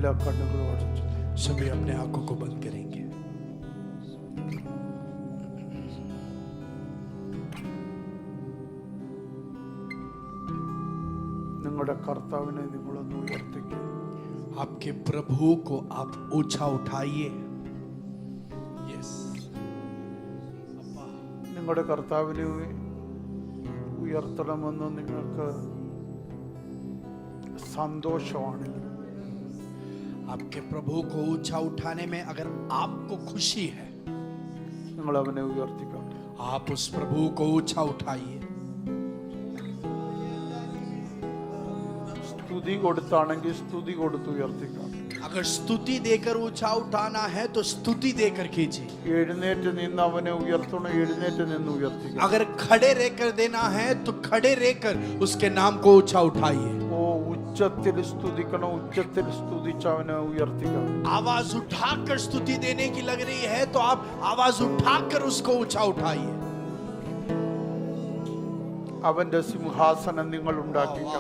എല്ലാ കണ്ണുകളും അടച്ചു. सभी अपने आंखों को बंद करेंगे. നിങ്ങളുടെ കർത്താവിനെ നിങ്ങളൊന്ന് ഉയർത്തിക്കുക. आपके प्रभु को आप ऊंचा उठाइए. यस. നിങ്ങളുടെ കർത്താവിനെ ഉയർത്തണമെന്ന് നിങ്ങൾക്ക് സന്തോഷമാണെങ്കിൽ, आपके प्रभु को ऊंचा उठाने में अगर आपको खुशी है, നിങ്ങൾ അവനെ ഉയർത്തിക്കുക. आप उस प्रभु को ऊंचा उठाइए. സ്തുതി കൊടുത്താണെങ്കിൽ സ്തുതി കൊടുത്ത് ഉയർത്തിക്കുക. अगर स्तुति देकर ऊंचा उठाना है तो स्तुति देकर कीजिए. എഴുന്നേറ്റ് നിന്ന് അവനെ ഉയർത്തണം. എഴുന്നേറ്റ് നിന്ന് ഉയർത്തിക്കുക. अगर खड़े रहकर देना है तो खड़े रहकर उसके नाम को ऊंचा उठाइए. ഓ, ഉച്ചത്തിൽ സ്തുതിക്കണം. ഉച്ചത്തിൽ സ്തുതിച്ച് അവനെ ഉയർത്തിക്കുക. आवाज उठाकर स्तुति देने की लग रही है तो आप आवाज उठाकर उसको ऊंचा उठाइए. അവന്റെ സിംഹാസനം നിങ്ങൾ ഉണ്ടാക്കുക.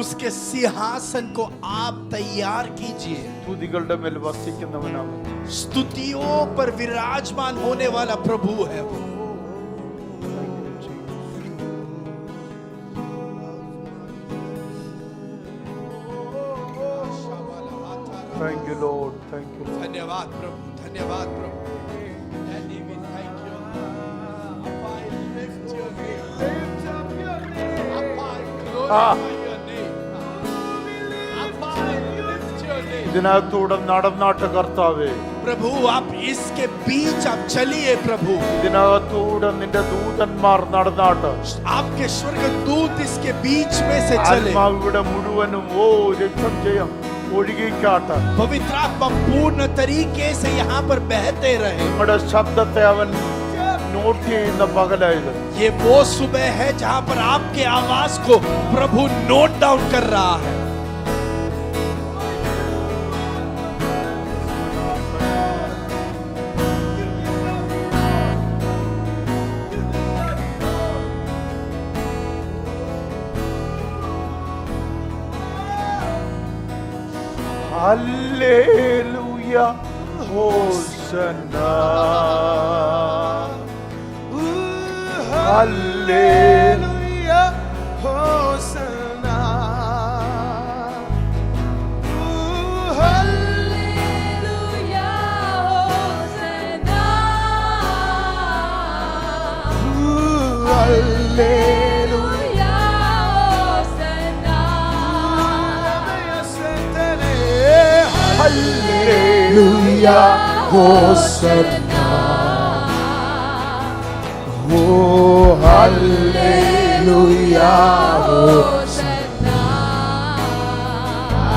उसके सिंहासन को आप तैयार कीजिए. സ്തുതികളുടെ മേൽ വസിക്കുന്നവനാണ്. स्तुतियों पर विराजमान होने वाला प्रभु है वो. Thank you, Lord. Thank you, Lord. धन्यवाद प्रभु. धन्यवाद प्रभु. Daddy, we thank you. Appa, I lift your name. Lift up your name. Appa, I glorify your name. Appa, I lift your name. ഇതിനകത്തൂടെ നടന്നാട്ട് കർത്താവേ, प्रभु आप इसके बीच आप चलिए प्रभु. ഇതിനകത്തൂടെ നിന്റെ ദൂതന്മാർ നടന്നാട്ട് आपके स्वर्गदूत इसके बीच में से चले. ആത്മാവിടെ മുഴുവനും രക്തം ചെയ്യാം ഒഴുകിക്കാട്ട്. पवित्र आत्मा पूर्ण तरीके से यहाँ पर बहते रहे. നിങ്ങളുടെ ശബ്ദത്തെ അവൻ നോട്ട് ചെയ്യുന്ന പകലായത്. ये वो सुबह है जहाँ पर आपके आवाज को प्रभु नोट डाउन कर रहा है. Hallelujah hosanna hallelujah hosanna Hallelujah, Hosanna. Hallelujah hallelujah hosanna ഓ ഹല്ലേലൂയ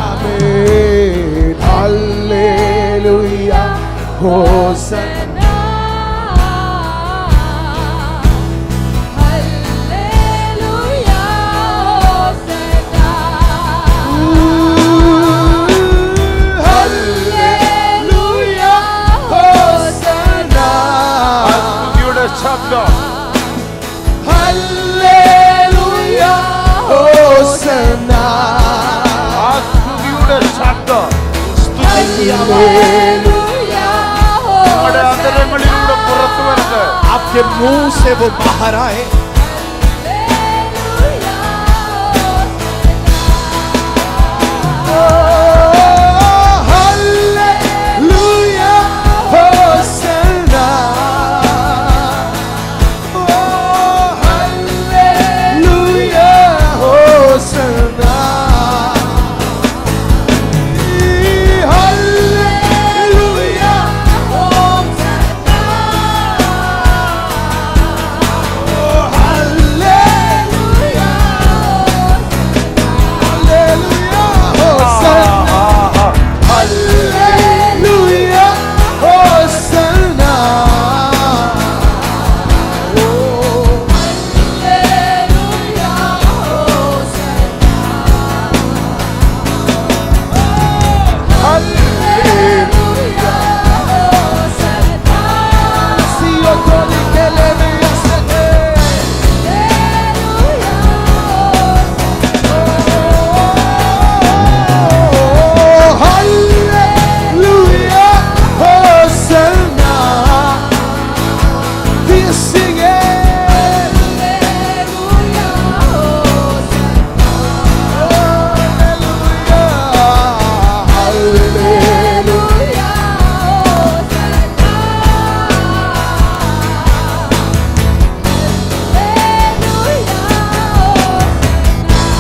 ആമേൻ ഹല്ലേലൂയ ഹോസന്നാ ശബ്ദം ഹല്ലേലൂയ ഹോസന്നാ. ആ സ്തുതിയുടെ ശബ്ദം നമ്മുടെ അന്തരങ്ങളിലൂടെ പുറത്തു വരുന്നത്. आपके मुंह से वो बाहर आए. Oh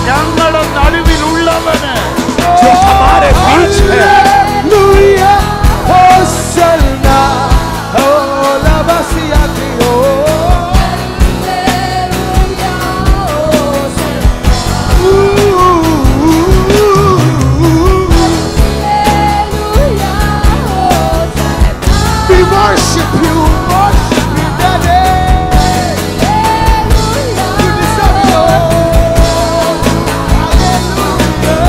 ഞങ്ങളുടെ നടുവിലുള്ളവന് जो हमारे बीच है। Hallelujah, Hosanna, oh la basia Dio. We worship you, Daddy. You deserve it all. Hallelujah,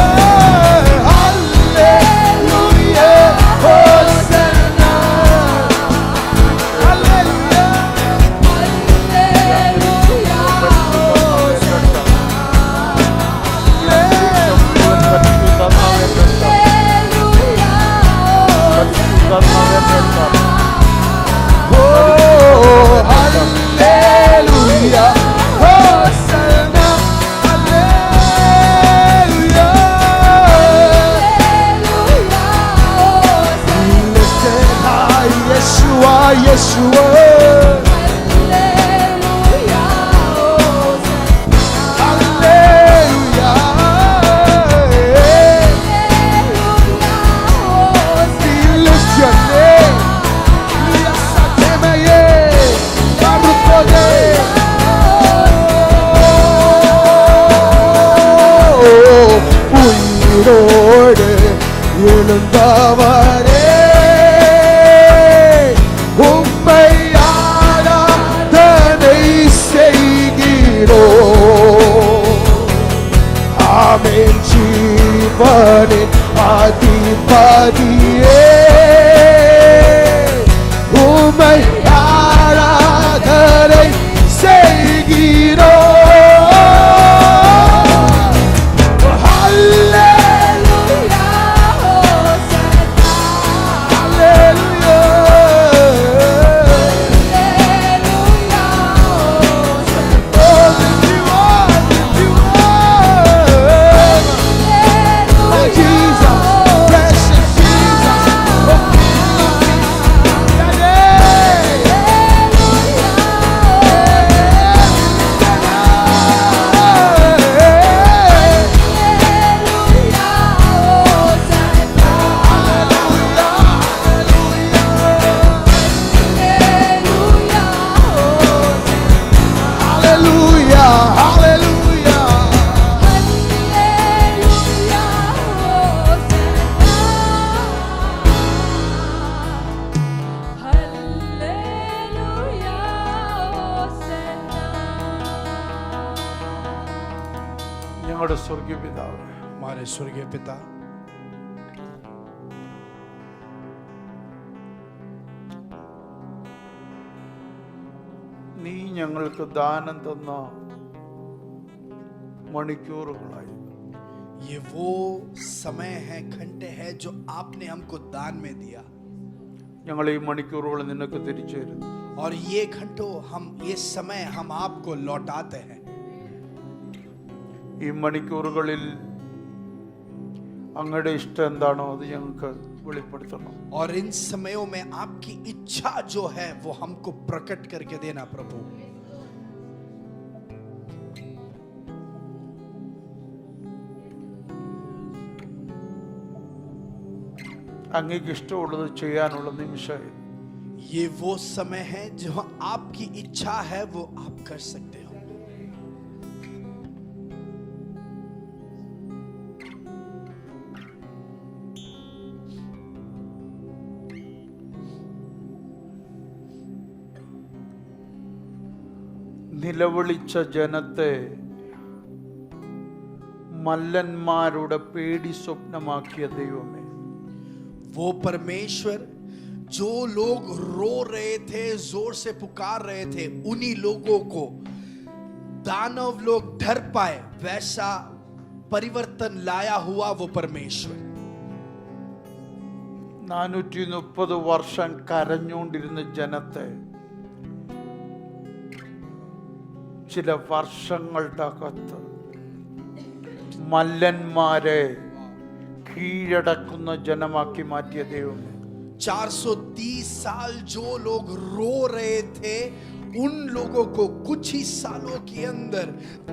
hallelujah, Hosanna. Hallelujah. Oh, hallelujah, Hosanna, hallelujah. Lifted high, Yeshua, Yeshua. Hallelujah. We lift your name. Yasatemaye, Barukode. உயிரோடு எழுந்தவரே, உம்மை ஆராதனை செய்கிறோம். ஆமென். ஜீவனின் அதிபதியே, உம்மை ஆராதனை செய்கிறோம். ഞങ്ങളുടെ സ്വർഗീയ പിതാവ്, हमारे स्वर्गीय पिता, നീ ഞങ്ങൾക്ക് ദാനം തന്ന മണിക്കൂറുകളായി ये वो समय है, घंटे हैं जो आपने हमको दान में दिया, ഞങ്ങൾ ഈ മണിക്കൂറുകൾ നിനക്ക് തിരിച്ചു തരുന്നു. और ये घंटों हम, ये समय हम आपको लौटाते हैं. ഈ മണിക്കൂറുകളിൽ അങ്ങയുടെ ഇഷ്ടം എന്താണോ അത് ഞങ്ങൾക്ക് വെളിപ്പെടുത്തണം. और इन समयों में आपकी इच्छा जो है वो हमको प्रकट करके देना प्रभु. അങ്ങേക്ക് ഇഷ്ടമുള്ളത് ചെയ്യാനുള്ള നിമിഷം. ये वो समय है जो आपकी इच्छा है वो आप कर सकते हो. നിലവിളിച്ച ജനത്തെ മല്ലന്മാരുടെ പേടി സ്വപ്നമാക്കിയ ദൈവമേ, वो परमेश्वर जो लोग रो रहे थे, जोर से पुकार रहे थे, उन्हीं लोगों को दानव लोग डर पाए, वैसा परिवर्तन लाया हुआ वो परमेश्वर. 430 വർഷം കരഞ്ഞുകൊണ്ടിരുന്ന ജനത്തെ ചില വർഷങ്ങളുടെ അകത്ത് മല്ലന്മാരെ കീഴടക്കുന്ന ജനമാക്കി മാറ്റിയ ദൈവമേ, 430 साल जो लोग रो रहे थे उन लोगों को कुछ ही सालों के अंदर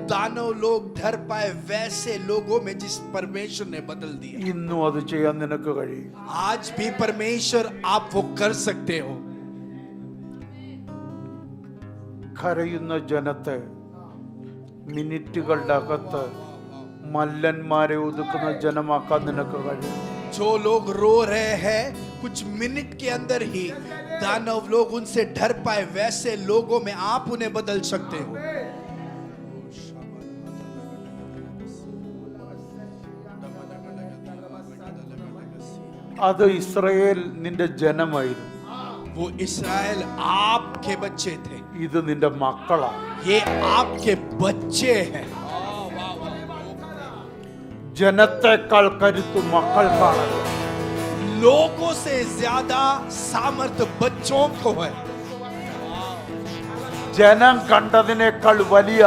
दानव लोग डर पाए, वैसे लोगों में जिस परमेश्वर ने बदल दिया। ഇന്നും അത് ചെയ്യാൻ നിനക്ക് കഴിയും. आज भी परमेश्वर आप वो कर सकते हो। കരയുന്ന ജനത്തെ മിനിറ്റുകളുടെ അകത്ത് മല്ലന്മാരെ ഒതുക്കുന്ന ജനമാക്കാൻ നിനക്ക് കഴിയും. जो लोग रो रहे हैं कुछ मिनट के अंदर ही दानव लोग उनसे डर पाए, वैसे लोगों में आप उन्हें बदल सकते हो। അത് ഇസ്രായേൽ നിന്റെ ജനമായിരുന്നു. वो इस्राएल आपके बच्चे थे, ഇത് നിന്റെ മക്കളാണ്. ये आपके बच्चे हैं। ജനത്തെക്കാൾ കരുത്ത് മക്കൾക്കാണ്. लोगों से ज्यादा सामर्थ बच्चों को है। ജനം കണ്ടതിനേക്കാൾ വലിയ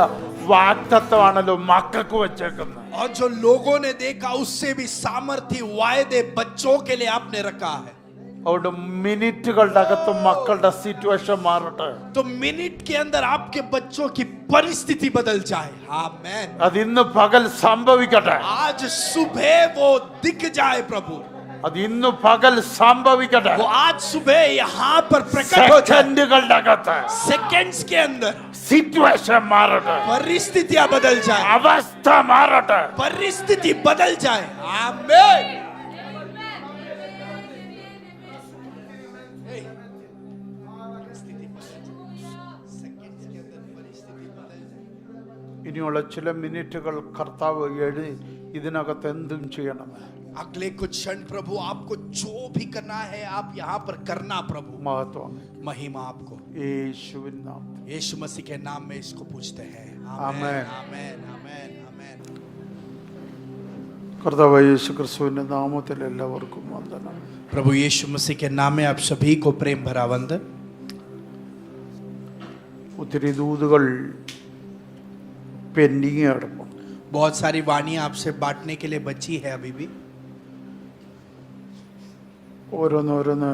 വാഗ്ദത്തമാണല്ലോ മക്കൾക്ക് വെച്ചേക്കുന്നത്. और जो लोगों ने देखा उससे भी सामर्थ्य वायदे बच्चों के लिए आपने रखा है। അവിടെ മിനിറ്റുകളുടെ അകത്ത് മക്കളുടെ സിറ്റുവേഷൻ മാറട്ടെ. तो मिनट के अंदर आपके बच्चों की परिस्थिति बदल जाए। आमीन। അത് ഇന്ന് പകൽ സംഭവിക്കട്ടെ. आज सुबह वो दिख जाए प्रभु, അത് ഇന്ന് പകൽ സംഭവിക്കട്ടെ. वो आज सुबह यहाँ पर प्रकट हो जाए। സെക്കൻഡുകളുടെ അകത്ത് सेकंड्स के अंदर സിറ്റുവേഷൻ മാറട്ടെ. परिस्थितियां बदल जाए, അവസ്ഥ മാറട്ടെ. परिस्थिति बदल जाए। आमीन। ഇനിയുള്ള ചില മിനിറ്റുകൾ കർത്താവ് എഴുതി ഇതിനകത്ത് എന്തും ചെയ്യണം. अगले कुछ क्षण प्रभु आपको जो भी करना है आप यहाँ पर करना प्रभु। മഹത്വം महिमा आपको യേശുവിൻ നാമത്തിൽ. यीशु मसीह के नाम में इसको पूछते हैं। आमीन। आमीन आमीन आमीन। കർത്താവായ യേശു ക്രിസ്തുവിന്റെ നാമത്തിൽ എല്ലാവർക്കും വന്ദനം. प्रभु यीशु मसीह के नाम में आप सभी को प्रेम भरा वंदन। ഒത്തിരി ദൂതുകൾ പെൻഡിങ് കിടക്കും. बहुत सारी वाणियां आपसे बांटने के लिए बची है अभी भी। ഓരോന്നോരോന്ന്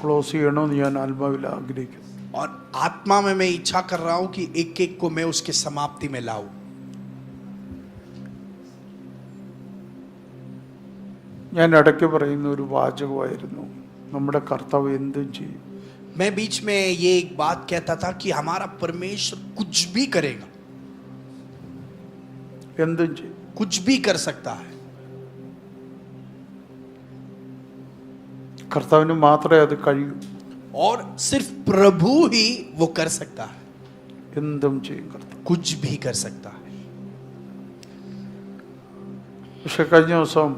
ക്ലോസ് ചെയ്യണമെന്ന് ഞാൻ ആത്മാവിൽ ആഗ്രഹിക്കുന്നു. और आत्मा में मैं इच्छा कर रहा हूं कि एक एक को मैं उसके समाप्ति में लाऊं। ഞാൻ ഇടയ്ക്ക് പറയുന്ന ഒരു വാചകമായിരുന്നു, നമ്മുടെ കർത്താവ് എന്തും ചെയ്യും. मैं बीच में ये एक बात कहता था कि हमारा परमेश्वर कुछ भी करेगा, എന്തും ചെയ്യും. कुछ भी कर सकता है। കർത്താവിന് മാത്രമേ അത് കഴിയൂ. और सिर्फ प्रभु ही वो कर सकता है, എന്തും ചെയ്യും കർത്താവ്. कुछ भी कर सकता है। പക്ഷെ കഴിഞ്ഞ ദിവസം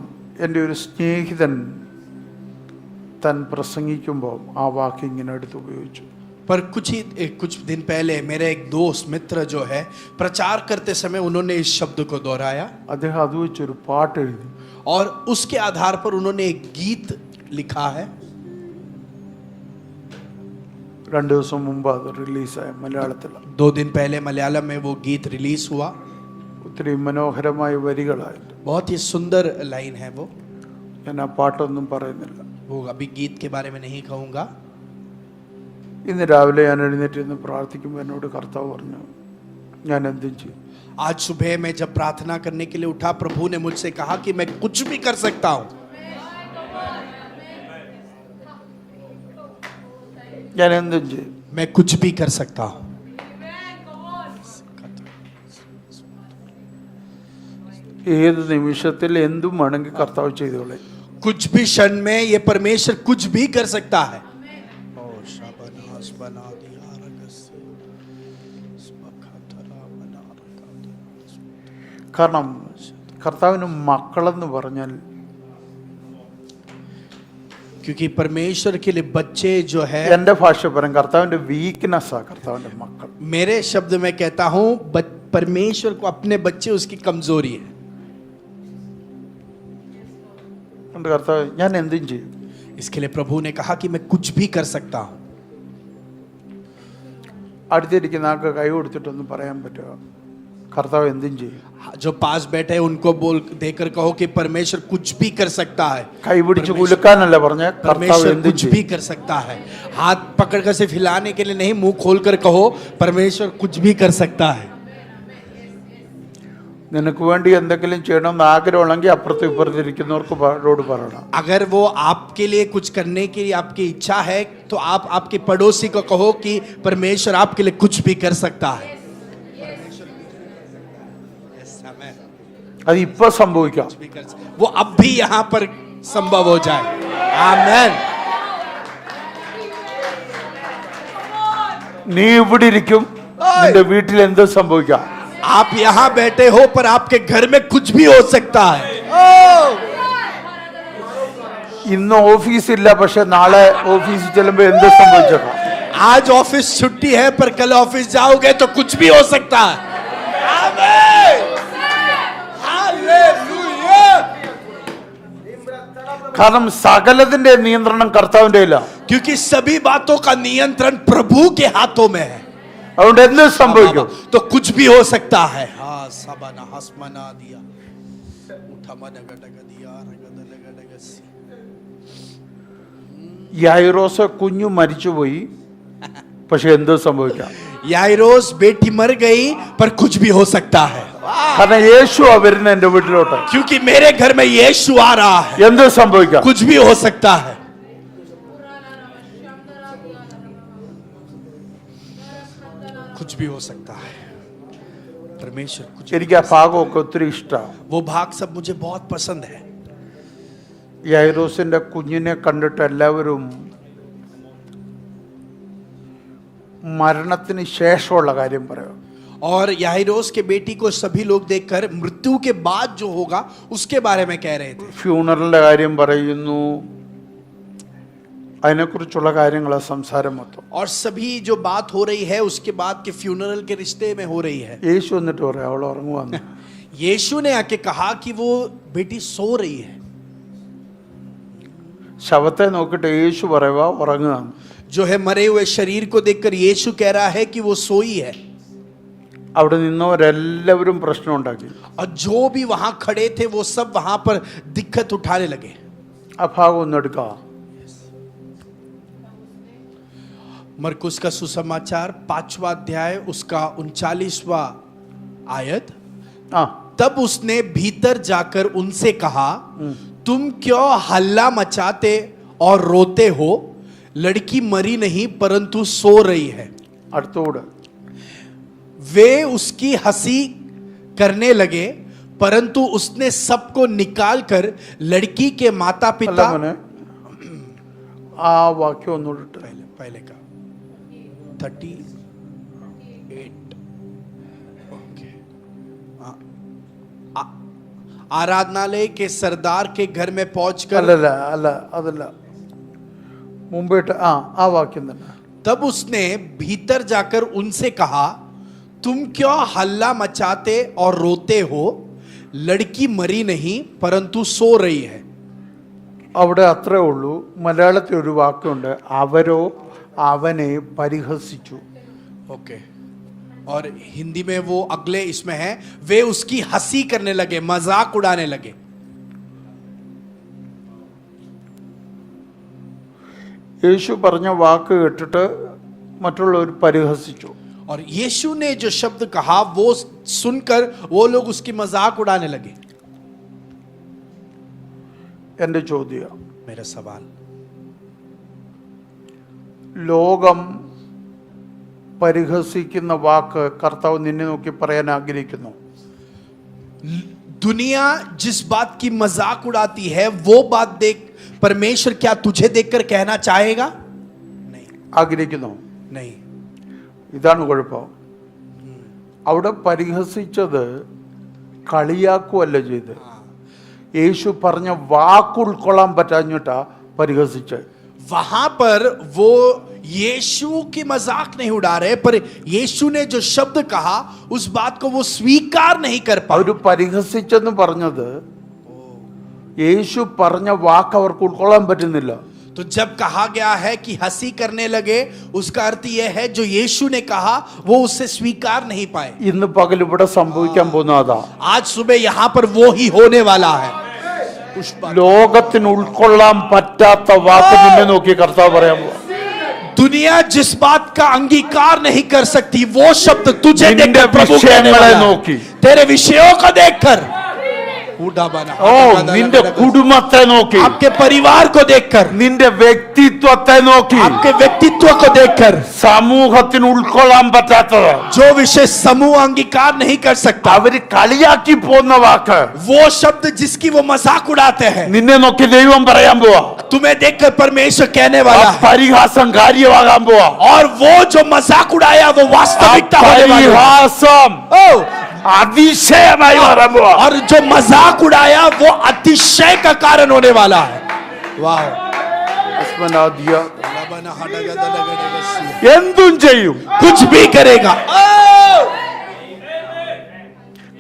എൻ്റെ ഒരു സ്നേഹിതൻ താൻ പ്രസംഗിക്കുമ്പോൾ ആ വാക്ക് ഇങ്ങനെ എടുത്ത് ഉപയോഗിച്ചു. पर कुछ दिन पहले मेरे एक दोस्त मित्र जो है प्रचार करते समय उन्होंने इस शब्द को दोहराया അദ്ദേഹം അത് വെച്ചൊരു പാട്ട് എഴുതി. और उसके आधार पर उन्होंने एक गीत लिखा है। 2 ദിവസം മുമ്പ് അത് റിലീസായ മലയാളത്തിൽ. 2 दिन पहले मलयालम में वो गीत रिलीज हुआ। ഒത്തിരി മനോഹരമായ വരികളായിട്ട്. बहुत ही सुंदर लाइन है वो। ഞാൻ ആ പാട്ടൊന്നും പറയുന്നില്ല. वो अभी गीत के बारे में नहीं कहूँगा। ഇന്ന് രാവിലെ ഞാൻ എഴുന്നേറ്റിരുന്ന് പ്രാർത്ഥിക്കുമ്പോൾ എന്നോട് കർത്താവ് പറഞ്ഞു, ഞാൻ എന്തും ചെയ്യും. आज सुबह मैं जब प्रार्थना करने के लिए उठा, प्रभु ने मुझसे कहा कि मैं कुछ भी कर सकता हूँ। ഞാൻ എന്തും ചെയ്യും. मैं कुछ भी कर सकता हूँ। ഏത് നിമിഷത്തിൽ എന്തും വേണമെങ്കിൽ കർത്താവ് ചെയ്തോളെ. कुछ भी क्षण में ये परमेश्वर कुछ भी कर सकता है। കാരണം കർത്താവിന് മക്കളെന്ന് പറഞ്ഞാൽ, क्योंकि परमेश्वर के लिए बच्चे जो है, എൻ്റെ ഭാഷ പറയും കർത്താവിൻ്റെ വീക്ക്നെസ്സാ കർത്താവിൻ്റെ മക്കൾ. मेरे शब्द में कहता हूँ परमेश्वर को अपने बच्चे उसकी कमजोरी है। അതുകൊണ്ട് കർത്താവ് ഞാൻ എന്തും ചെയ്യും. इसके लिए प्रभु ने कहा कि मैं कुछ भी कर सकता हूँ। അടുത്തിരിക്കുന്ന ആൾക്ക് കൈ കൊടുത്തിട്ടൊന്നും പറയാൻ പറ്റുമോ? കർത്താവ് എന്തും ചെയ്യും. जो पास बैठे हैं उनको बोल देकर कहो कि परमेश्वर कुछ भी कर सकता है. കൈപിടിച്ച് കുലുക്കാനല്ല പറഞ്ഞ, കർത്താവ് परमेश्वर എന്തും कुछ ചെയ്യും. भी कर सकता है. हाथ पकड़कर सिर्फ हिलाने के लिए नहीं, मुंह खोलकर कहो परमेश्वर कुछ भी कर सकता है. നിനക്ക് വേണ്ടി എന്തെങ്കിലും ചെയ്യണമെന്ന് ആഗ്രഹമുണ്ടെങ്കിൽ അപ്പുറത്തും ഇപ്പുറത്തിരിക്കുന്നവർക്ക് അവരോട് പറയണം. अगर वो आपके लिए कुछ करने की आपकी इच्छा है तो आप आपके पड़ोसी को कहो कि परमेश्वर आपके लिए कुछ भी कर सकता है. അത് ഇപ്പൊ സംഭവിക്കാം. वो अब भी यहाँ पर संभव हो जाए. आमेन. നീ ഇവിടെ ഇരിക്കും, നിന്റെ വീട്ടിൽ എന്ത് സംഭവിക്കാം. आप यहाँ बैठे हो पर आपके घर में कुछ भी हो सकता है. ഇന്ന് ഓഫീസില്ല, പക്ഷെ നാളെ ഓഫീസിൽ ചെല്ലുമ്പോ എന്ത് സംഭവിച്ചേക്കാം. आज ऑफिस छुट्टी है पर कल ऑफिस जाओगे तो कुछ भी हो सकता है. आमेन. हालेलुया. കാരണം സകലത്തിന്റെ നിയന്ത്രണം കർത്താവിന്റെ കയ്യിലാണ്. क्योंकि सभी बातों का नियंत्रण प्रभु के हाथों में है. അതുകൊണ്ട് എന്ത് സംഭവിക്കും. तो कुछ भी हो सकता है. हाँ सबना हसमना दिया उठमना गटग दिया रगद लगडगसी. യായിറോസ് കുഞ്ഞു മരിച്ചുപോയി, പക്ഷെ എന്ത് സംഭവിക്കാം. याइरोस बेटी मर गई पर कुछ भी हो सकता है. കാരണം യേശു വരുന്ന എന്റെ വീട്ടിലോട്ട്. क्योंकि मेरे घर में यीशु आ रहा है. എന്ത് സംഭവിക്കാം. कुछ भी हो सकता है. कुछ भी हो सकता है. परमेश्वर कुछ. എനിക്ക് ആ ഭാഗമൊക്കെ ഒത്തിരി ഇഷ്ടമാണ്. वो भाग सब मुझे बहुत पसंद है. യായിറോസിന്റെ കുഞ്ഞിനെ കണ്ടിട്ട് എല്ലാവരും മരണത്തിന് ശേഷമുള്ള കാര്യം പറയും. और याइरोस के बेटी को सभी लोग देखकर मृत्यु के बाद जो होगा उसके बारे में कह रहे थे. ഫ്യൂണറലിന്റെ കാര്യം പറയുന്നു, അതിനെക്കുറിച്ചുള്ള കാര്യങ്ങളാണ് സംസാരം മൊത്തം. और सभी जो बात हो रही है उसके बाद के फ्यूनरल के रिश्ते में हो रही है. യേശു എന്നിട്ട് പറയാം അവൾ ഉറങ്ങുവാന്ന്. यीशु ने आके कहा कि वो बेटी सो रही है. ശവത്തെ നോക്കിയിട്ട് യേശു പറയുക ഉറങ്ങുകയാണ്. जो है मरे हुए शरीर को देखकर यीशु कह रहा है कि वो सोई है. അവിടെ നിന്നവരെല്ലാവരും പ്രശ്നം ഉണ്ടാക്കി. और जो भी वहां खड़े थे वो सब वहां पर दिक्कत उठाने लगे. ആ ഭാഗം ഒന്ന് എടുക്കാം. मरकुस का सुसमाचार 5वां अध्याय उसका 39वां आयत. ആ तब उसने भीतर जाकर उनसे कहा, तुम क्यों हल्ला मचाते और रोते हो. लड़की मरी नहीं परंतु सो रही है. അടുത്തോട്. वे उसकी हंसी करने लगे परंतु उसने सबको निकालकर लड़की के माता അല്ല पिता. മോനെ, ആ വാക്യം ഒന്നുകൂടെ ഇട്ട്. पहले का 38. ओके. आराधनालय के सरदार के घर में पहुंचकर. അല്ലല്ല അല്ല അതല്ല, മുമ്പിട്ട് ആ വാക്യം തന്നെ. तब उसने भीतर जाकर उनसे कहा, तुम क्यों हल्ला मचाते और रोते हो. लड़की मरी नहीं परंतु सो रही है. അവിടെ അത്രേ ഉള്ളൂ. മലയാളത്തിൽ ഒരു വാക്യമുണ്ട്, അവരോ അവനെ പരിഹസിച്ചു. ओके. और हिंदी में वो अगले इसमें है, वे उसकी हंसी करने लगे, मजाक उड़ाने लगे. യേശു പറഞ്ഞ വാക്ക് കേട്ടിട്ട് മറ്റുള്ളവർ പരിഹസിച്ചു. और यीशु ने जो शब्द कहा वो सुनकर वो लोग उसकी मजाक उड़ाने लगे. എൻ്റെ ചോദ്യം, मेरा सवाल, ലോകം പരിഹസിക്കുന്ന വാക്ക് കർത്താവ് നിന്നെ നോക്കി പറയാൻ ആഗ്രഹിക്കുന്നു. दुनिया जिस बात की मजाक उड़ाती है वो बात देख परमेश्वर क्या तुझे देखकर कहना चाहेगा. नहीं. ആഗ്രഹിക്കുന്നു. नहीं. ഇതാണ് കുഴപ്പം. അവിടെ പരിഹസിച്ചത് കളിയാക്കുവല്ല ചെയ്ത്, യേശു പറഞ്ഞ വാക്ക് ഉൾക്കൊള്ളാൻ പറ്റാഞ്ഞിട്ടാ പരിഹസിച്ചത്. वहां पर वो यीशु की मजाक नहीं उड़ा रहे पर यीशु ने जो शब्द कहा उस बात को वो स्वीकार नहीं कर पाए. അവര് പരിഹസിച്ചെന്ന് പറഞ്ഞത് യേശു പറഞ്ഞ വാക്ക് അവർക്ക് ഉൾക്കൊള്ളാൻ പറ്റുന്നില്ല. तो जब कहा गया है कि हंसी करने लगे, उसका अर्थ यह है जो यीशु ने कहा वो उससे स्वीकार नहीं पाए। ഇന്ന് പകൽ ഇവിടെ സംഭവിക്കാൻ പോകുന്ന അതാ. आज सुबह यहां पर वो ही होने वाला है। ലോകത്തിന് ഉൾക്കൊള്ളാൻ പറ്റാത്ത വാക്ക് നിന്നെ നോക്കി കർത്താവ് പറയാൻ പോവാ. दुनिया जिस बात का अंगीकार नहीं कर सकती वो शब्द तुझे निंदे देखकर प्रभु कहने विषयങ്ങളെ वाला है। നോക്കി. तेरे विषयों को देखकर, ഓ നിന്റെ കുടുംബത്തെ നോക്കി, आपके परिवार को देखकर, നിന്റെ വ്യക്തിത്വത്തെ നോക്കി, आपके व्यक्तित्व को देखकर, സമൂഹത്തിന് ഉൾക്കൊള്ളാൻ പറ്റാത്തത് जो विषय समूह अंगीकार नहीं कर सकता, അവര് കളിയാക്കി പോകുന്ന വാക്ക് वो शब्द जिसकी वो मजाक उड़ाते हैं, നിന്നെ നോക്കി ദൈവം പറയാൻ പോവാ. तुम्हें देखकर परमेश्वर कहने ആ वाला है। പരിഹാസം കാര്യമാകാൻ പോവാ. और वो जो मजाक उड़ाया वो ആ वास्तविकता होने वाली है। പരിഹാസം ओ, അതിശയമായി മാറാൻ പോവാ. और जो मजाक उड़ाया वो अतिशय का कारण होने वाला है। वाह, എന്തും ചെയ്യും, कुछ भी करेगा।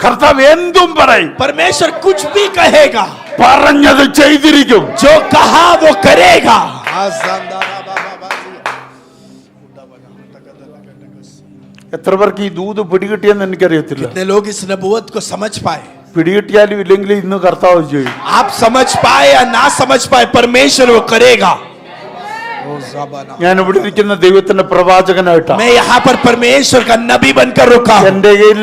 കർത്താവ് എന്തും പറയും, परमेश्वर कुछ भी कहेगा, പറഞ്ഞത് ചെയ്തിരിക്കും. जो कहा वो करेगा। എത്ര പേർക്ക് ഈ ദൂത് പിടികിട്ടിയെന്ന് എനിക്കറിയത്തില്ല. कितने लोग इस नबूवत को समझ पाए? പിടികിട്ടിയാലും ഇല്ലെങ്കിലും ഇന്ന് കർത്താവ് ചെയ്യും. आप समझ पाए या ना समझ पाए, परमेश्वर वो करेगा। ഞാൻ ഇവിടെ ഇരിക്കുന്ന ദൈവത്തിന്റെ പ്രവാചകനായിട്ടാ. मैं यहाँ पर परमेश्वर का नबी बनकर रुका हूँ। എന്റെ കയ്യിൽ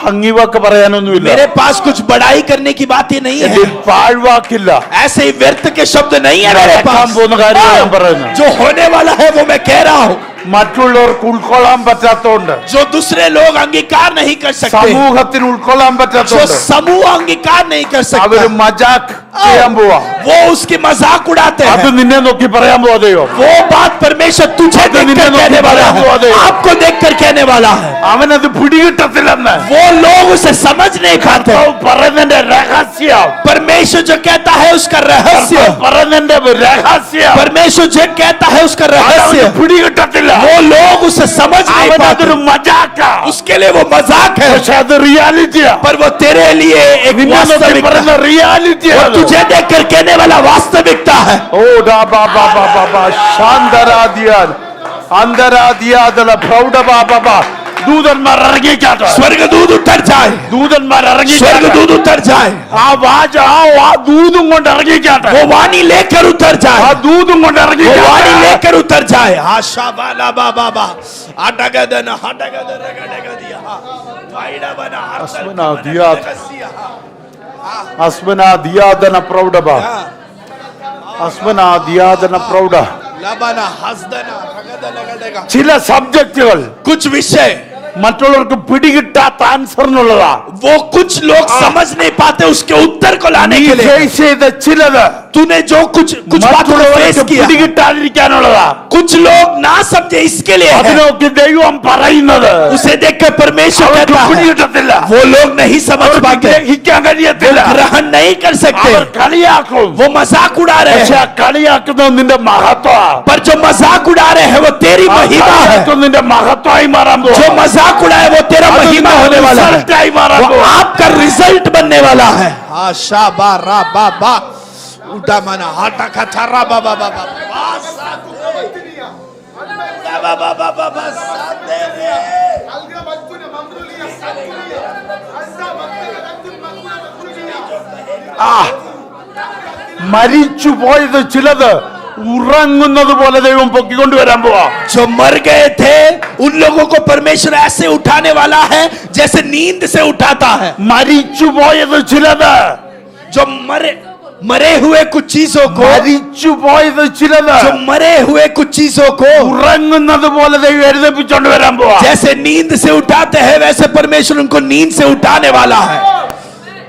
ഭംഗിവാക്ക് പറയാനൊന്നുമില്ല, मेरे पास कुछ बड़ाई करने की बात ही नहीं എന്റെ है। കയ്യിൽ പാഴ്വാക്കില്ല. ऐसे ही व्यर्थ के शब्द नहीं है मेरे നടക്കാൻ पास। പോകുന്ന കാര്യമാണ് ഞാൻ പറയുന്നത്. जो होने वाला है वो मैं कह रहा हूँ। മറ്റുള്ളവർക്ക് ഉൾക്കൊള്ളാൻ പറ്റാത്തോണ്ട്, जो दूसरे लोग अंगीकार नहीं कर सकते, സമൂഹത്തിന് ഉൾക്കൊള്ളാൻ जो പറ്റാത്തോണ്ട് समूह अंगीकार नहीं कर അവര് सकते, മജാക്ക് ചെയ്യാൻ പോവാ. वो उसकी मजाक उड़ाते അത് हैं। നിന്നെ നോക്കി പറയാൻ പോവാ ദൈവം. वो बात परमेश्वर तुझे देखकर कहने वाला है, आपको देखकर कहने वाला है। അവനത് പിടികിട്ടത്തില്ലെന്ന് वो लोग उसे समझ नहीं पाते। പറയുന്നതിന്റെ രഹസ്യം, परमेश्वर जो कहता है उसका रहस्य, പറയുന്നതിന്റെ രഹസ്യം परमेश्वर जो कहता है उसका അവന് रहस्य, പിടികിട്ടത്തില്ല. वो लोग उसे समझ नहीं पाते। അവനതൊരു മജാക്കാ, उसके लिए वो मजाक है, പക്ഷെ അത് റിയാലിറ്റിയാ. पर वो तेरे लिए एक നിന്നെ നോക്കി वास्तविकता പറയുന്ന है। वो റിയാലിറ്റിയാണ്. तुझे देखकर कहने वाला वास्तविकता है। ഓ ഡാ ബാ ബാ ബാ ബാ ബാ ശാന്തരാദിയാൽ അന്തരാദിയാദല പ്രൗഢ ബാ ബാ ബാ. ദൂതന്മാർ ഇറങ്ങിക്കാട്ടെ, स्वर्गदूत उतर जाए, ദൂതന്മാർ ഇറങ്ങിക്കാട്ടെ. स्वर्गदूत उतर जाए, ആ വാച ആ ദൂതും കൊണ്ട് ഇറങ്ങിക്കാട്ടെ, वो वाणी लेकर उतर ആ जाए, ദൂതും കൊണ്ട് वो वाणी ഇറങ്ങിക്കാട്ടെ. लेकर उतर जाए। आशा बाला बाबा बा अटगदन हटगदन रगडगदिया वाइडा बना अस्मना दियात. അസ്മനാദിയാദന പ്രൗഢ ബാ, അസ്മനാദിയാദന പ്രൗഢ. लबना हसदना रगदन रगडगा। ചില സബ്ജക്റ്റുകൾ कुछ विषय മറ്റുള്ളവർക്ക് പിടികിട്ടാത്ത ആൻസറിനുള്ളതാ. वो कुछ लोग समझ नहीं पाते, उसके उत्तर को लाने നീ के लिए ഫേസ് ചെയ്ത ചിലത് तूने जो कुछ बातों को മറ്റുള്ളവർക്ക് फेस किया, പിടികിട്ടാതിരിക്കാനുള്ളതാ. कुछ लोग ना समझे इसके लिए है। അതിനൊക്കെ ദൈവം പറയുന്നത് उसे देखकर परमेश्वर അവർക്ക് कहता है, പിടികിട്ടത്തില്ല, वो लोग नहीं समझ അവർക്ക് पाते, ഗ്രഹിക്കാൻ കഴിയത്തില്ല, ग्रहण नहीं कर सकते, അവർ കളിയാക്കും. वो मजाक उड़ा रहे പക്ഷെ हैं। ആ കളിയാക്കുന്നത് നിന്റെ മഹത്വമാ. पर जो मजाक उड़ा रहे हैं वो तेरी ആ महिमा है। കളിയാക്കുന്നത് നിന്റെ മഹത്വമായി മാറാൻ जो പോകും. मजाक उड़ाए वो तेरा അത് महिमा നിന്റെ होने वाला है, റിസൾട്ടായി മാറാൻ वो പോകും. आपका रिजल्ट बनने वाला है। आशा बा रा बा बा उड़ा मना हटा खचा रा बा बा बा बा बा बा बा बा बा सादे रे। ആ മരിച്ചു പോയത് ചിലത് ഉറങ്ങുന്നത് പോലെ ദൈവം പൊക്കിക്കൊണ്ടുവരാൻ പോവാ. जो मर गए थे उन लोगों को परमेश्वर ऐसे उठाने वाला है जैसे नींद से उठाता है। മരിച്ചു പോയത് ചിലത്, जो मरे हुए कुछ चीजों को, മരിച്ചു പോയത് ചിലത് जो मरे हुए कुछ चीजों को ഉറങ്ങുന്നത് പോലെ ദൈവം എഴുന്നേൽപ്പിച്ചോണ്ട് വരാൻ പോവാ. जैसे नींद से उठाते हैं वैसे परमेश्वर उनको नींद से उठाने वाला है।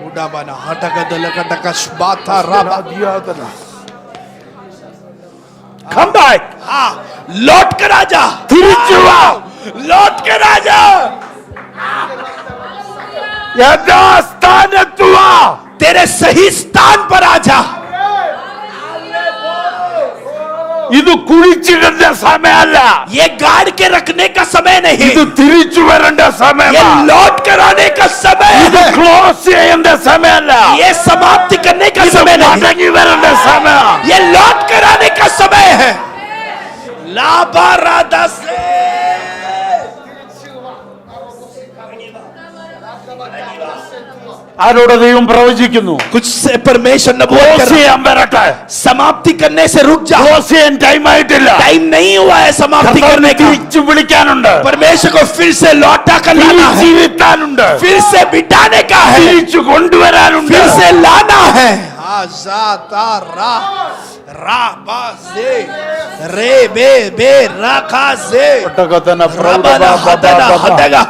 उड़ा बना हटक दलक टकश बाथा राबा। Come back. हाँ, लौट कर आजा, തിരിച്ചു വാ. लौट कर आजा, യഥാസ്ഥാനത്ത് വാ. तेरे सही स्थान पर आजा। ഇത് കുഴിച്ചിടേണ്ട സമയമല്ല, ये गाड़ के रखने का समय नहीं, ഇത് തിരിച്ചു വരേണ്ട ये സമയമാണ്. लौट कर आने का समय ഇത് है, ക്ലോസ് ചെയ്യേണ്ട സമയമല്ല, ये समाप्ति करने का ഇത് समय नहीं, മടങ്ങി വരേണ്ട സമയമാണ്. ये लौट कर आने का समय है. लाबारादा से ആരോട് ദൈവം പ്രവചിക്കുന്നു? कुछ से परमेश्वर नबूवत ക്ലോസ് कर रहा है. ചെയ്യാൻ വരട്ടെ. समाप्ति करने से रुक जा, ക്ലോസ് ചെയ്യാൻ ടൈം ആയിട്ടില്ല. टाइम नहीं हुआ है समाप्ति കർത്താവിനെ करने का. തിരിച്ചു വിളിക്കാനുണ്ട്, परमेश्वर को फिर से लौटा कर लाना है, തിരിച്ചിരുത്താനുണ്ട്, फिर से बिठाने का है, തിരിച്ചു കൊണ്ടുവരാനുണ്ട്. फिर से लाना है. आजाता रा राबा से रे बे बे राखा से रबना हदना हदगा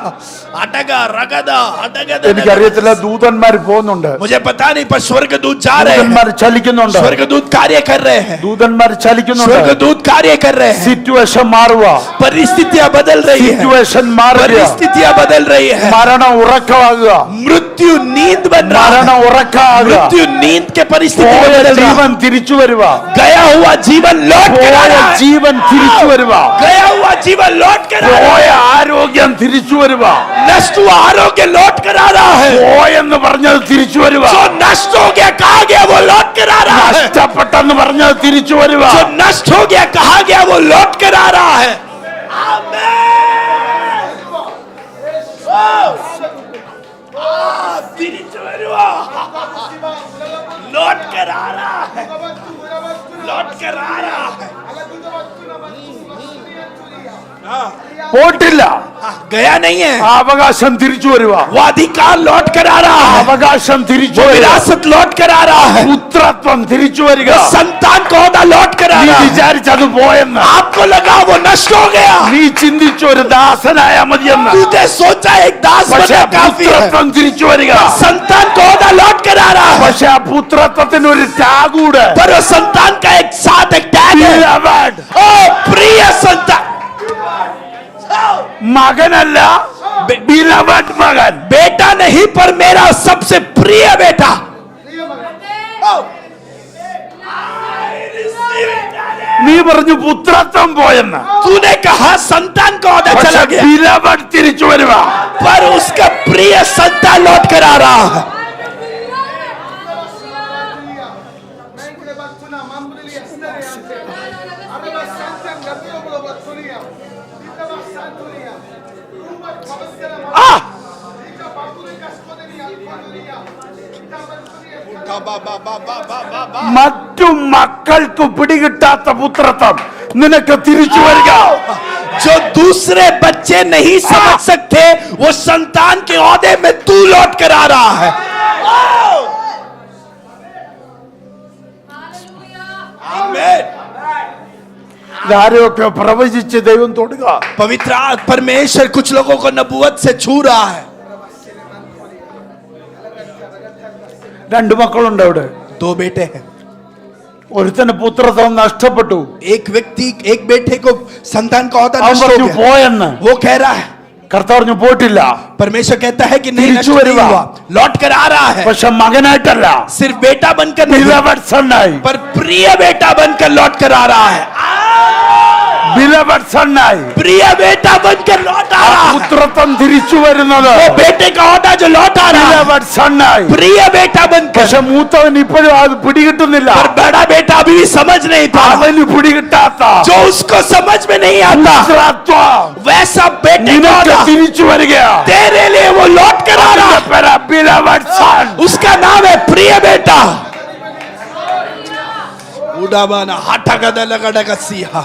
अटगा रगदा अटगदा. എനിക്കറിയത്തില്ല, ദൂതന്മാർ പോകുന്നുണ്ട്, मुझे पता नहीं, पर स्वर्गदूत जा रहे ദൂതന്മാർ हैं, ചലിക്കുന്നുണ്ട്, स्वर्गदूत कार्य कर रहे हैं, ദൂതന്മാർ ചലിക്കുന്നുണ്ട്. स्वर्गदूत कार्य कर रहे हैं. സിറ്റുവേഷൻ മാറുക, परिस्थितियां बदल रही है, സിറ്റുവേഷൻ മാറുക, परिस्थितियां बदल रही है. മരണം ഉറക്കമാകുക, मृत्यु नींद बन रहा है, മരണം ഉറക്കമാകുക, मृत्यु नींद के परिस्थिति में പോയ बदल रहा है. ജീവൻ തിരിച്ചു വരിക, गया हुआ जीवन लौट कर आ പോയ रहा है, ജീവൻ തിരിച്ചു വരിക, गया हुआ जीवन लौट कर आ रहा പോയ है, ആരോഗ്യം തിരിച്ചു വരിക, नष्ट हुआ आरोग्य लौट कर आ रहा है, പോയെന്ന് പറഞ്ഞത് തിരിച്ചു വരിക, जो नष्ट हो गया कहा गया वो लौट कर आ रहा है, നഷ്ടപ്പെട്ടെന്ന് പറഞ്ഞത് തിരിച്ചു വരിക. जो नष्ट हो गया कहा गया वो लौट कर आ रहा है. തിരിച്ചു വരുവാ, लौट कर आ रहा है, लौट कर आ रहा है. പോയിട്ടില്ല, गया नहीं है, ആ അവകാശം തിരിച്ചു വരിക, वो अधिकार लौट कर आ रहा है, അവകാശം തിരിച്ചു वो വരിക, विरासत लौट कर आ रहा है, പുത്രത്വം തിരിച്ചു വരിക. वो संतान का ओहदा लौट कर आ നീ रहा है. വിചാരിച്ചത് പോയെന്ന്, आपको लगा वो नष्ट हो गया, നീ ചിന്തിച്ച ഒരു ദാസനായ മതിയെന്ന്, तुझे सोचा एक दास പക്ഷെ बनना काफी है, പുത്രത്വം തിരിച്ചു വരിക. संतान का ओहदा लौट कर आ रहा है, പക്ഷെ ആ പുത്രത്വത്തിന് ഒരു ടാഗൂടെ, पर वो संतान का एक साथ एक टैग है, Beloved, ओ प्रिय संतान, മകനല്ല, beloved മകൻ, बेटा नहीं पर मेरा सबसे प्रिय बेटा. നീ പറഞ്ഞു പുത്രത്വം പോയെന്ന്, तूने कहा संतान का ओहदा പക്ഷെ चला गया, beloved തിരിച്ചു വരുക. पर उसका प्रिय संतान लौट कर आ रहा है. മറ്റു മക്കൾക്ക് പിടികിട്ടാത്ത പുത്രത്വം നിനക്ക് തിരിച്ചു വരിക. जो दूसरे बच्चे नहीं समझ सकते वो संतान के ओहदे में तू लौट कर आ रहा है. आमीन. ഇതാരെയൊക്കെ പ്രവചിച്ച് ദൈവം തൊടുക. पवित्र परमेश्वर कुछ लोगों को नबूवत से छू रहा है. രണ്ടു മക്കളുണ്ട് അവിടെ, 2 बेटे हैं, ഒരുത്തന് പുത്രത്വം നഷ്ടപ്പെട്ടു, एक व्यक्ति एक बेटे को संतान का ओहदा അവൻ नष्ट हो പറഞ്ഞു गया, പോയെന്ന്. वो कह रहा है, കർത്താവ് പറഞ്ഞു പോയിട്ടില്ല, परमेश्वर कहता है कि नहीं, नष्ट तिरिച്ചു नहीं വരുക. हुआ, लौट कर आ रहा है, പക്ഷെ മകനായിട്ടല്ല, सिर्फ बेटा बनकर नहीं, beloved സണ്ണായി, पर प्रिय बेटा बनकर लौट कर आ रहा है. beloved സണ്ണായി. प्रिय बेटा बनकर लौट आ ആ रहा है. പുത്രത്വം തിരിച്ചു വരുന്നത് वो बेटे का ओहदा जो लौट आ रहा है, beloved സണ്ണായി. प्रिय बेटा बनकर, പക്ഷെ മൂത്തവൻ ഇപ്പോഴും അത് പിടികിട്ടുന്നില്ല, पर बड़ा बेटा अभी भी समझ नहीं पा, അവന് പിടികിട്ടാത്ത जो उसको समझ में नहीं आता പുത്രത്വം वैसा बेटे का നിനക്ക് ओहदा തിരിച്ചു വരികയാ. तेरे लिए वो लौट कर आ रहा है. അതിന്റെ പേരാ beloved son. उसका नाम है प्रिय बेटा. उड़ाबाना हटगद लगडगसिया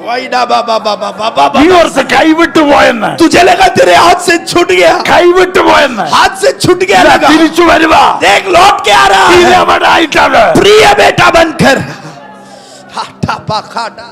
वाइडा बाबा बाबा बाबा നീ बाबा. ഓർത്ത് കൈവിട്ടു പോയെന്ന്, तुझे लगा तेरे हाथ से छूट गया, കൈവിട്ടു പോയെന്ന്. हाथ से छूट गया ഇതാ लगा. തിരിച്ചു വരുക, देख लौट के आ रहा है beloved ആയിട്ടാണ്. प्रिय बेटा बनकर. हाटा पाखाडा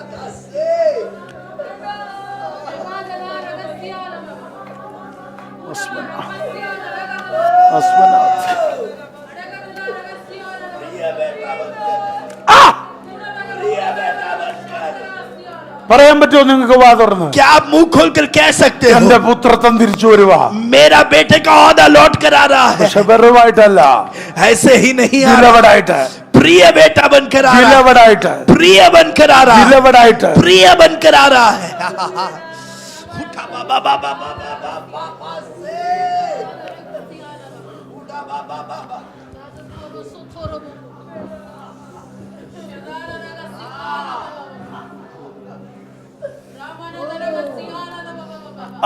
പറയാൻ പറ്റുമോ നിങ്ങൾക്ക് വാ തുറന്ന്? क्या आप मुंह खोलकर कह सकते എന്റെ हो പുത്രത്വം തിരിച്ചു വരുക, मेरा बेटे का ओहदा लौट कर आ रहा है? പക്ഷെ വെറുവായിട്ടല്ല, ऐसे ही नहीं आ रहा, beloved ആയിട്ട്. प्रिय बेटा बनकर आ रहा है, വിലവടായിട്ട് प्रिय बनकर आ रहा है, വിലവടായിട്ട് प्रिय बनकर आ रहा है। उठा बाबा बाबा बाबा बाबा से उठा बाबा बाबा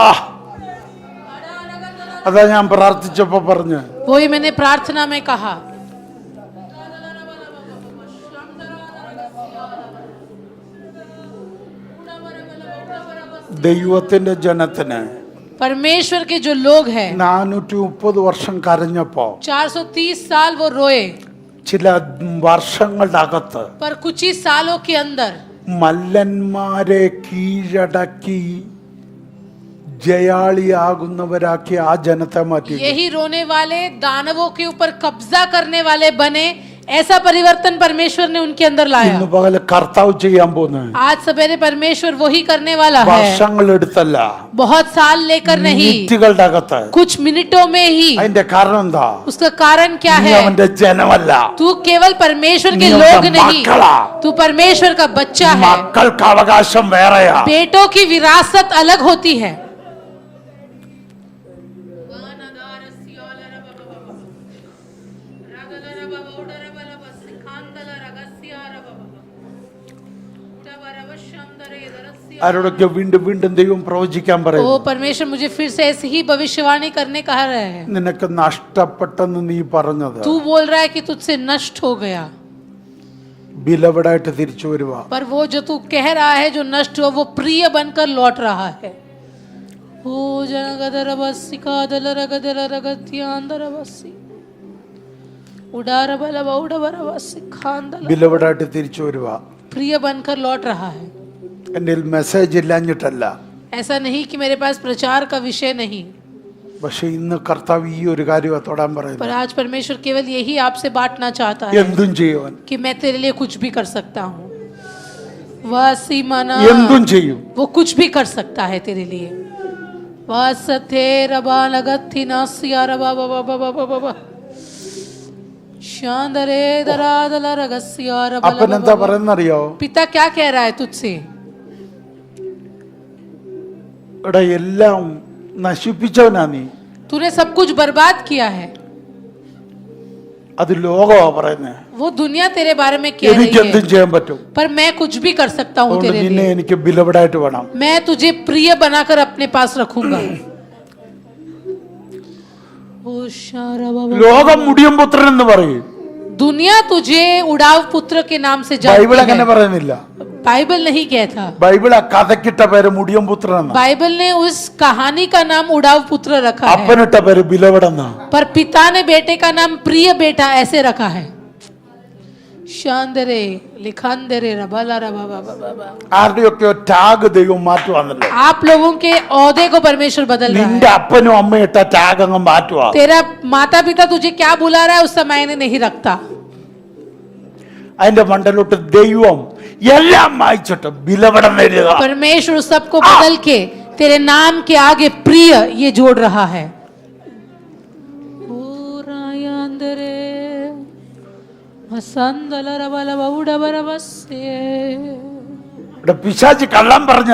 ആ അതാ ഞാൻ പ്രാർത്ഥിച്ചപ്പോ പറഞ്ഞു वही मैंने प्रार्थना में कहा। ദൈവത്തിന്റെ ജനത്തിന് परमेश्वर के जो लोग हैं 430 വർഷം കരഞ്ഞപ്പോ 430 साल वो रोए, ചില വർഷങ്ങളുടെ അകത്ത് पर कुछ ही सालों के अंदर മല്ലന്മാരെ കീഴടക്കി ജയാളിയാകുന്നവരാക്കി ആ ജനത്തെ മാറ്റി. यही रोने वाले दानवों के ऊपर कब्जा करने वाले बने, ऐसा परिवर्तन परमेश्वर ने उनके अंदर लाया। ഇന്ന് പകല് കർത്താവ് ചെയ്യാൻ പോകുന്നത് आज सवेरे परमेश्वर वही करने वाला है, വർഷങ്ങൾ എടുത്തല്ല, बहुत साल लेकर नहीं, മിനിറ്റുകളുടെ അകത്ത്. कुछ मिनटों में ही। അതിന്റെ കാരണം എന്താ? उसका कारण क्या നീ है? അവന്റെ ജനമല്ല, तू केवल परमेश्वर के നീ लोग അവന്റെ नहीं, മക്കളാ. तू परमेश्वर का बच्चा है। മക്കൾക്ക് അവകാശം വേറെയാ. बेटों की विरासत अलग होती है। ആരോടൊക്കെ വീണ്ടും വീണ്ടും ദൈവം പ്രവചിക്കാൻ ओ പറയും. परमेश्वर मुझे फिर से ऐसे ही भविष्यवाणी करने कह रहे हैं। നിനക്ക് നഷ്ടപ്പെട്ടെന്ന് നീ പറഞ്ഞത് तू बोल रहा है कि तुझसे नष्ट हो गया, ബിലവടായിട്ട് തിരിച്ചു വരുക. पर वो जो तू कह रहा है जो नष्ट हुआ वो प्रिय बनकर लौट रहा है। ओ जनगदरबसी कादलरगदलरगत्यांदरबसी उडारबलबौडबरबसी खांदल, ബിലവടായിട്ട് തിരിച്ചു വരുക. प्रिय बनकर लौट रहा है। എൻ്റെ മെസ്സേജ് ഇല്ലാഞ്ഞിട്ടല്ല, ऐसा नहीं कि मेरे पास प्रचार का विषय नहीं, പക്ഷെ ഇന്ന് കർത്താവ് ഈ ഒരു കാര്യം തൊടാൻ पर പറയുന്നത്. आज परमेश्वर केवल यही आपसे बांटना चाहता है എന്തും ചെയ്യുവാൻ, कि मैं तेरे लिए कुछ भी कर सकता हूँ। वासी मना എന്തും ചെയ്യും. वो कुछ भी कर सकता है तेरे लिए। वासथे रबा लगत्थि नासिया रबा बाबा बाबा बाबा शांदरे दरादल रगस्या रबा അപ്പൻ എന്താ പറയുന്നറിയോ? पिता क्या कह रहा है तुझसे? ഇവിടെ എല്ലാം നശിപ്പിച്ചവനാ നീ. तूने सब कुछ बर्बाद किया है। അത് ലോകമാ പറയുന്നത്. वो दुनिया तेरे बारे में कह എനിക്ക് रही എന്തും है, ചെയ്യാൻ പറ്റും. पर मैं कुछ भी कर सकता हूँ അതുകൊണ്ട് तेरे നിന്നെ लिए। എനിക്ക് ബിലവടായിട്ട് വേണം. मैं तुझे प्रिय बनाकर अपने पास रखूंगा। ओ शारा बाबा, ലോകം മുടിയൻ പുത്രൻ എന്ന് പറയും, दुनिया तुझे उड़ाव पुत्र के नाम से ബൈബിൾ जानती അങ്ങനെ है। പറയുന്നില്ല. बाइबल नहीं कहता, ബൈബിൾ ആ കഥക്കിട്ട പേര് മുടിയൻ പുത്രൻ എന്നാ, बाइबल ने उस कहानी का नाम उड़ाव पुत्र रखा है, അപ്പനിട്ട പേര് ബിലവടെന്നാ. पर पिता ने बेटे का नाम प्रिय बेटा ऐसे रखा है। शांदरे लिखांदरे रबाला रबा बाबा बाबा, ആരുടെയൊക്കെ ടാഗ് ദൈവം മാറ്റുവാന്നല്ലോ. आप लोगों के औहदे को परमेश्वर बदल रहा നിന്റെ है। അപ്പനും അമ്മയും ഇട്ട ടാഗ് അങ്ങ് മാറ്റുവാ. तेरा माता पिता तुझे क्या बुला रहा है उस समय ने नहीं रखता, അതിന്റെ മണ്ടലോട്ട് ദൈവം എല്ലാം മായിച്ചിട്ട് ബിലവടം എഴുതുക. परमेश्वर सबको बदल के तेरे नाम के आगे प्रिय ये जोड़ रहा है। ओ रायांदरे हसंदल रबल बौडबरबसे, ഇവിടെ പിശാച് കള്ളം പറഞ്ഞ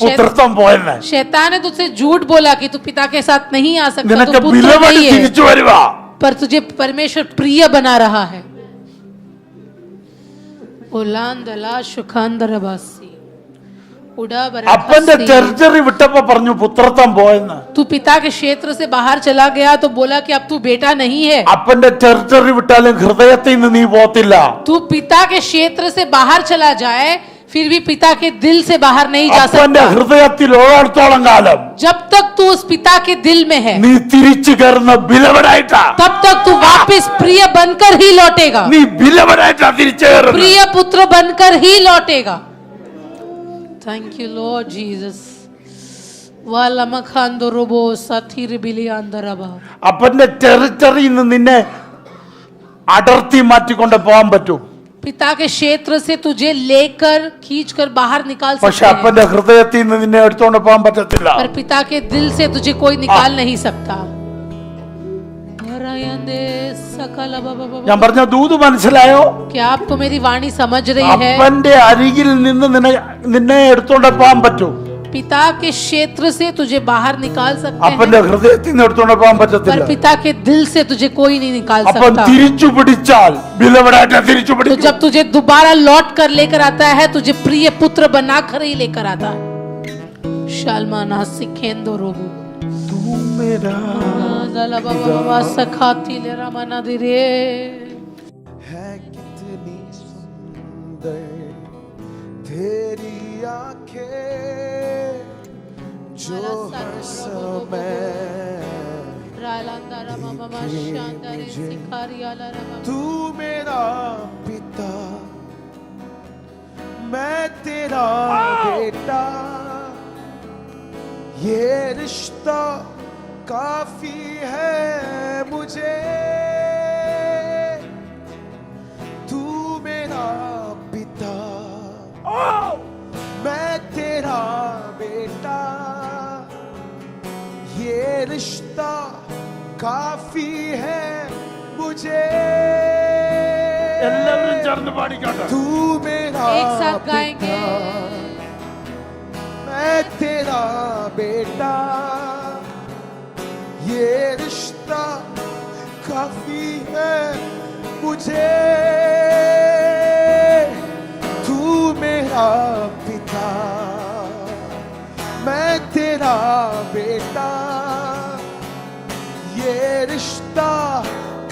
പുത്രത്വം പോയെന്ന്. शैतान ने तुझसे झूठ बोला कि तू पिता के साथ नहीं आ सकता, നിനക്ക് तू पुत्र ബിലവട് नहीं है, തിരിച്ചു വരുക. पर तुझे परमेश्वर प्रिय बना रहा है। उलांदला शुखांदरबासी उड़ा അപ്പന്റെ बरबसी, ടെറിട്ടറി വിട്ടപ്പോ പറഞ്ഞു പുത്രത്വം പോയെന്ന്. तू पिता के क्षेत्र से बाहर चला गया तो बोला कि अब तू बेटा नहीं है। അപ്പന്റെ ടെറിട്ടറി വിട്ടാലും ഹൃദയത്തിൽ നിന്ന് നീ പോത്തില്ല. तू पिता के क्षेत्र से बाहर चला जाए फिर भी पिता के दिल से बाहर नहीं जा അപ്പന്റെ सकता। ഹൃദയത്തിൽ ഓരോടത്തോളം കാലം जब तक तू उस पिता के दिल में है നീ തിരിച്ചു കയറുന്ന ബിലവടായിട്ടാ. तब तक तू वापस प्रिय बनकर ही लौटेगा, നീ ബിലവടായിട്ടാ തിരിച്ചു കയറുന്നത്. प्रिय पुत्र बनकर ही लौटेगा। Thank you Lord Jesus. वालमखांदो रोबो साथीर बिलियांदरबा, അപ്പന്റെ ടെറിട്ടറിയിൽ നിന്ന് നിന്നെ അടർത്തി മാറ്റിക്കൊണ്ട് പോകാൻ പറ്റും. पिता के क्षेत्र से तुझे लेकर खींचकर बाहर निकाल പക്ഷെ सकते हैं, അപ്പന്റെ ഹൃദയത്തിൽ നിന്ന് നിന്നെ എടുത്തോണ്ട് പോകാൻ പറ്റത്തില്ല. पर पिता के दिल से तुझे कोई निकाल नहीं सकता। रायंदे सकल बाबा ഞാൻ പറഞ്ഞ ദൂത് മനസ്സിലായോ? क्या आपको मेरी वाणी समझ रही है? അപ്പന്റെ അരികിൽ നിന്ന് നിന്നെ എടുത്തോണ്ട് പോകാൻ പറ്റൂ. पिता के क्षेत्र से तुझे बाहर निकाल सकते അപ്പന്റെ हैं, ഹൃദയത്തിൽ നിന്ന് എടുത്തോണ്ട് പോകാൻ पर പറ്റത്തില്ല. पिता के दिल से तुझे कोई नहीं निकाल अपन सकता. തിരിച്ചു പിടിച്ചാൽ ബിലവടായിട്ട് തിരിച്ചു तो പിടിക്കും. जब तुझे दोबारा लौट कर लेकर आता है, तुझे प्रिय पुत्र बनाकर ही लेकर आता है. शालमाना सिखेंदो रोबू तू मेरा दला बाबा सखाती ले रमाना दिरे. है कितनी सुंदर तेरी आंखें जो हर समय रालांदा रमा मामा शांदारे सिखारिया ला रमा. तू मेरा पिता मैं तेरा बेटा, ये रिश्ता काफी है मुझे. तू मेरा पिता मैं तेरा बेटा, ये रिश्ता काफी है मुझे. എല്ലാവരും ചേർന്ന് പാടിക്കോട്ടെ. तू मेरा एक साथ गाएंगे. मैं तेरा बेटा, ये रिश्ता काफी है मुझे. तू मेरा पिता मैं तेरा बेटा, ये रिश्ता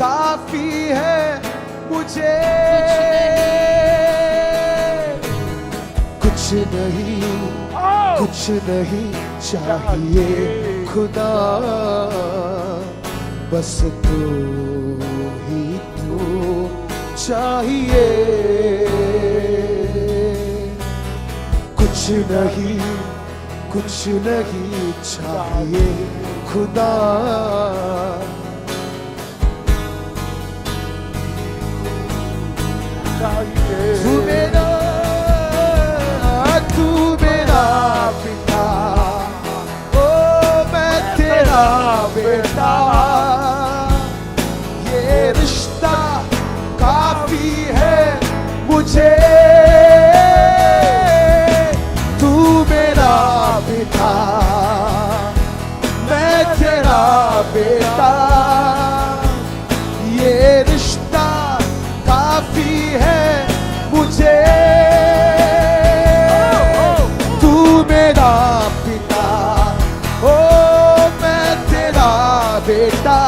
काफी है मुझे. कुछ नहीं चाहिए खुदा, बस तू ही तू चाहिए. कुछ नहीं चाहिए खुदा, तू मेरा पिता, ओ मैं तेरा बेटा, ये रिश्ता काफी है मुझे. तू मेरा पिता मैं तेरा बेटा, ये रिश्ता काफी है मुझे. तू मेरा पिता, ओ मैं तेरा बेटा,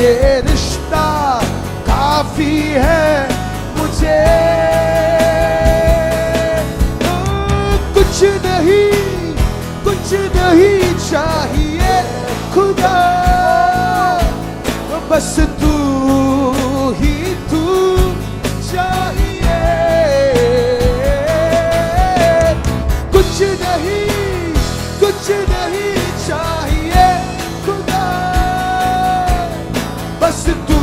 ये रिश्ता काफी है मुझे. कुछ नहीं चाहिए खुदा, बस तू ही तू चाहिए. कुछ नहीं चाहिए खुदा, बस तू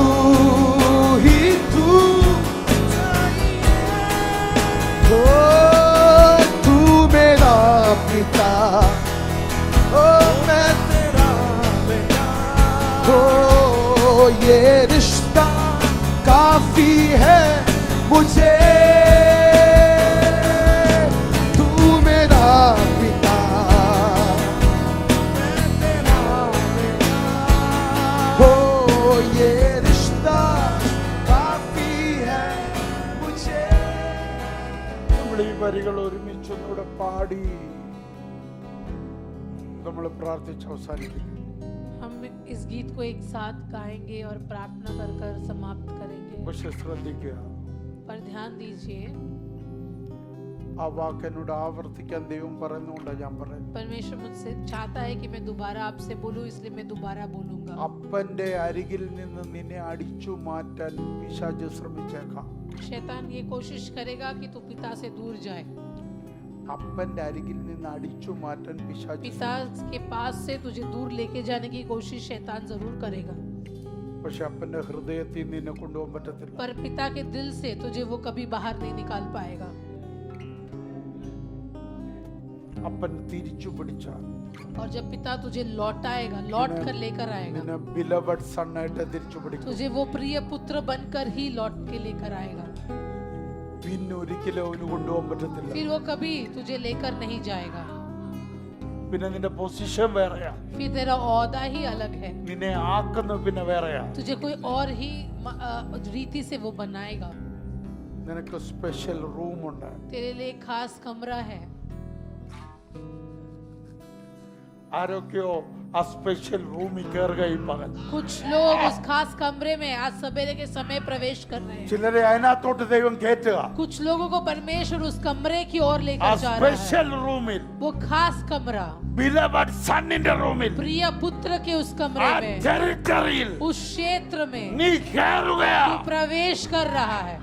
ही तू चाहिए. ओ तू मेरा पिता, ओ मैं तेरा बेटा, ओ ये रिश्ता काफी है मुझे. तू मेरा पिता मैं तेरा बेटा, ओ ये रिश्ता काफी है मुझे. നമ്മൾ ഈ വരികൾ ഒരുമിച്ചൊന്നുകൂടെ പാടി നമ്മൾ പ്രാർത്ഥിച്ച് അവസാനിക്കും. हम इस गीत को एक साथ गाएंगे और प्रार्थना कर कर समाप्त करेंगे. പക്ഷെ ശ്രദ്ധിക്കുക, पर ध्यान दीजिए, ആ വാക്കെന്നോട് ആവർത്തിക്കാൻ ദൈവം പറയുന്നുകൊണ്ടാണ് ഞാൻ പറയുന്നത്. परमेश्वर मुझसे चाहता है कि मैं दोबारा आपसे बोलूं, इसलिए मैं दोबारा बोलूंगा. അപ്പന്റെ അരികിൽ നിന്ന് നിന്നെ അടിച്ചു മാറ്റാൻ പിശാച് ശ്രമിച്ചേക്കാം. शैतान ये कोशिश करेगा कि तू पिता से दूर जाए. അപ്പന്റെ അരികിൽ നിന്ന് അടിച്ചു മാറ്റാൻ പിശാച് पिता के पास से तुझे दूर लेके जाने की कोशिश शैतान जरूर करेगा, പക്ഷെ അപ്പന്റെ ഹൃദയത്തിൽ നിന്നെ കൊണ്ടുപോകാൻ പറ്റത്തില്ല. पर पिता के दिल से तुझे वो कभी बाहर नहीं निकाल पाएगा. അപ്പൻ തിരിച്ചു പിടിച്ചാൽ और जब पिता तुझे लौटाएगा, लौट कर लेकर आएगा, നിന്നെ ബിലവഡ് സണ്ണായിട്ട് തിരിച്ചു പിടിക്കും. तुझे वो प्रिय पुत्र बनकर ही लौट के लेकर आएगा. പിന്നെ ഒരിക്കലും അവന് കൊണ്ടുപോകാൻ പറ്റത്തില്ല. फिर वो कभी तुझे लेकर नहीं जाएगा. പിന്നെ നിന്റെ പൊസിഷൻ വേറെയാ, फिर तेरा औहदा ही अलग है. നിന്നെ ആക്കുന്ന പിന്നെ വേറെയാ. तुझे कोई और ही रीति से वो बनाएगा. നിനക്ക് സ്പെഷ്യൽ റൂം ഉണ്ട്. तेरे लिए एक खास कमरा है. ആരൊക്കെയോ ആ സ്പെഷ്യൽ റൂമിൽ കയറുക ഈ പകൽ. कुछ लोग उस खास कमरे में आज सवेरे के समय प्रवेश कर रहे हैं. ചിലരെ അതിനകത്തോട്ട് ദൈവം കയറ്റുക. कुछ लोगों को परमेश्वर उस कमरे की ओर ആ लेकर जा रहा है. സ്പെഷ്യൽ റൂമിൽ, वो खास कमरा, ബിലവഡ് സണ്ണിന്റെ റൂമിൽ, प्रिय पुत्र के उस ആ कमरे में, ടെറിട്ടറിയിൽ उस क्षेत्र में നീ കയറുകയാ. तू प्रवेश कर रहा है.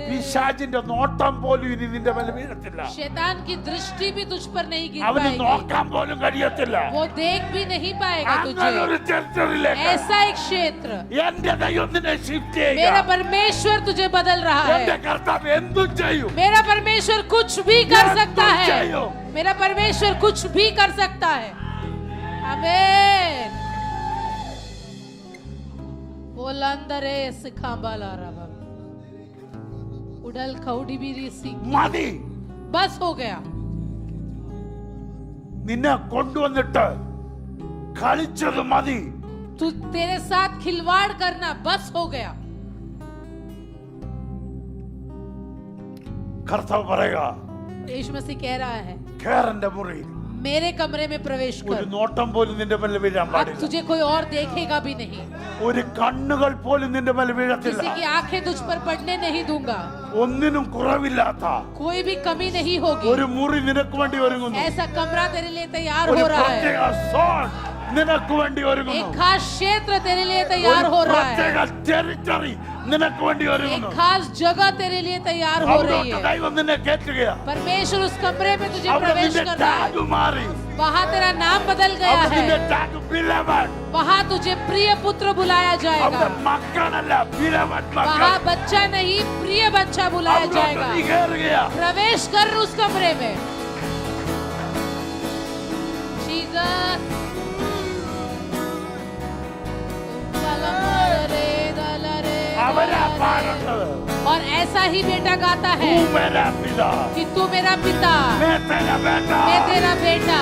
പിശാചിന്റെ നോട്ടം പോലും ഇനി നിന്റെ മേൽ വീഴത്തില്ല. शैतान की दृष्टि भी तुझ पर नहीं गिर അവന് पाएगी. നോക്കാൻ പോലും കഴിയത്തില്ല. वो देख भी नहीं पाएगा അങ്ങനെ ഒരു तुझे. ടെറിട്ടറിയിലേക്ക് ऐसा एक क्षेत्र എന്റെ ദൈവം നിന്നെ ഷിഫ്റ്റ് मेरा ചെയ്യുക. परमेश्वर तुझे बदल रहा എന്റെ है. കർത്താവ് എന്തും ചെയ്യും. मेरा परमेश्वर कुछ भी कर या सकता तुम है. चाहिए। मेरा परमेश्वर कुछ भी कर सकता है. आमीन. बोलंदरे सिखांबाला रबा उड़ल खौडी भी रीसी. മതി. बस हो गया. നിന്നെ കൊണ്ടുവന്നിട്ട് കളിച്ചത് മതി. तू तेरे साथ खिलवाड़ करना बस हो गया. കർത്താവ് പറയുക, यीशु मसीह कह रहा है, കേറന്റെ മുറി मेरे कमरे में प्रवेश ഒരു कर. നോട്ടം പോലും നിന്റെ മേൽ വീഴാൻ अब പാടില്ല. तुझे कोई और देखेगा भी नहीं. ഒരു കണ്ണുകൾ പോലും നിന്റെ മേൽ വീഴത്തില്ല. किसी की आंखें तुझ पर पड़ने नहीं दूंगा. ഒന്നിനും കുറവില്ലാത്ത कोई भी कमी नहीं होगी. ഒരു മുറി നിനക്ക് വേണ്ടി ഒരുങ്ങുന്നു. ऐसा कमरा तेरे लिए तैयार ഒരു हो रहा है. പ്രത്യേക സോൺ നിനക്ക് വേണ്ടി एक ഒരുങ്ങുന്നു. खास क्षेत्र तेरे लिए तैयार ഒരു हो रहा പ്രത്യേക है. ടെറിട്ടറി നിനക്ക് വേണ്ടി एक ഒരുങ്ങുന്നു. खास जगह तेरे लिए तैयार हो रही അവിടോട്ട് है. ദൈവം നിന്നെ കയറ്റുകയാ. परमेश्वर उस कमरे में तुझे അവിടെ प्रवेश നിന്റെ कर रहा है. ടാഗ് മാറി. वहाँ तेरा नाम बदल गया അവിടെ നിന്റെ है. Tag beloved. वहाँ तुझे प्रिय पुत्र बुलाया അവിടെ जाएगा. മക്കളല്ല, ബിലവഡ് മക്കൾ. वहाँ बच्चा नहीं प्रिय बच्चा बुलाया അവിടോട്ട് जाएगा. നീ കയറുകയാ. प्रवेश कर उस कमरे में. जीसस. അവരാ പാടുന്നത്. और ऐसा ही बेटा गाता तू है मेरा पिता, कि तू मेरा पिता, मैं तेरा बेटा. मैं तेरा बेटा.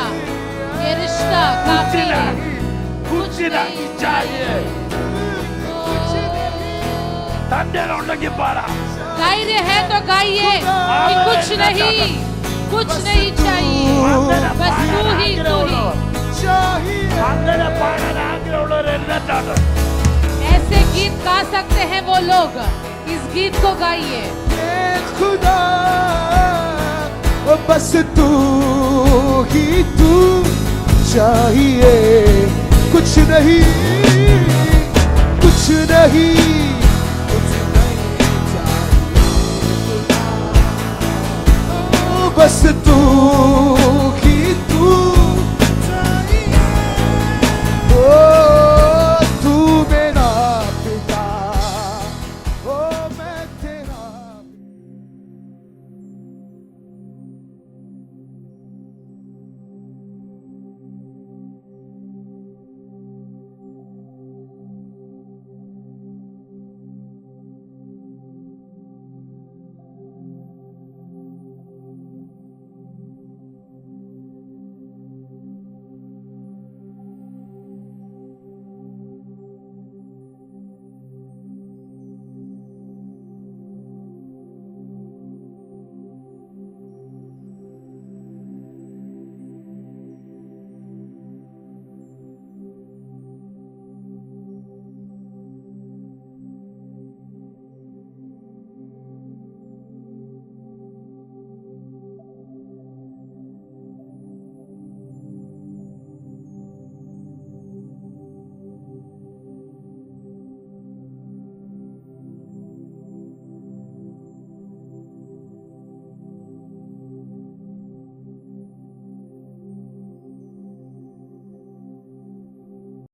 ये रिश्ता काफी है. कुछ नहीं चाहिए. തന്റെ ഉണ്ടെങ്കിൽ പാടാ. धैर्य है तो गाइए कि कुछ नहीं चाहिए. बस तू ही. അങ്ങനെ പാടാൻ ആഗ്രഹമുള്ളവർ എന്നിട്ടാണ്. ऐसे गीत गा सकते हैं वो लोग. इस गीत को गाइए. खुदा बस तू ही तू चाहिए. कुछ नहीं चाहिए. बस तू